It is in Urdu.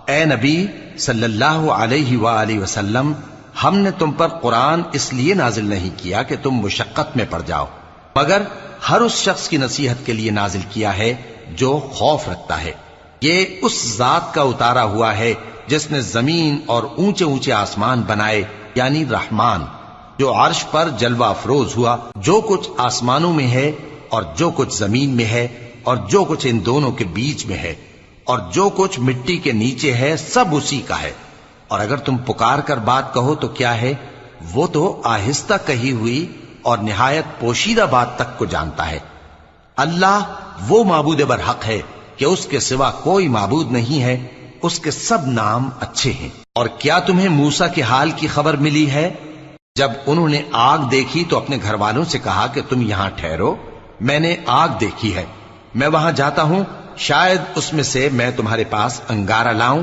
اے نبی صلی اللہ علیہ وآلہ وسلم، ہم نے تم پر قرآن اس لیے نازل نہیں کیا کہ تم مشقت میں پڑ جاؤ، مگر ہر اس شخص کی نصیحت کے لیے نازل کیا ہے جو خوف رکھتا ہے۔ یہ اس ذات کا اتارا ہوا ہے جس نے زمین اور اونچے اونچے آسمان بنائے، یعنی رحمان، جو عرش پر جلوہ افروز ہوا۔ جو کچھ آسمانوں میں ہے اور جو کچھ زمین میں ہے اور جو کچھ ان دونوں کے بیچ میں ہے اور جو کچھ مٹی کے نیچے ہے، سب اسی کا ہے۔ اور اگر تم پکار کر بات کہو تو کیا ہے، وہ تو آہستہ کہی ہوئی اور نہایت پوشیدہ بات تک کو جانتا ہے۔ اللہ وہ معبود برحق ہے کہ اس کے سوا کوئی معبود نہیں ہے، اس کے سب نام اچھے ہیں۔ اور کیا تمہیں موسیٰ کے حال کی خبر ملی ہے؟ جب انہوں نے آگ دیکھی تو اپنے گھر والوں سے کہا کہ تم یہاں ٹھہرو، میں نے آگ دیکھی ہے، میں وہاں جاتا ہوں، شاید اس میں سے میں تمہارے پاس انگارہ لاؤں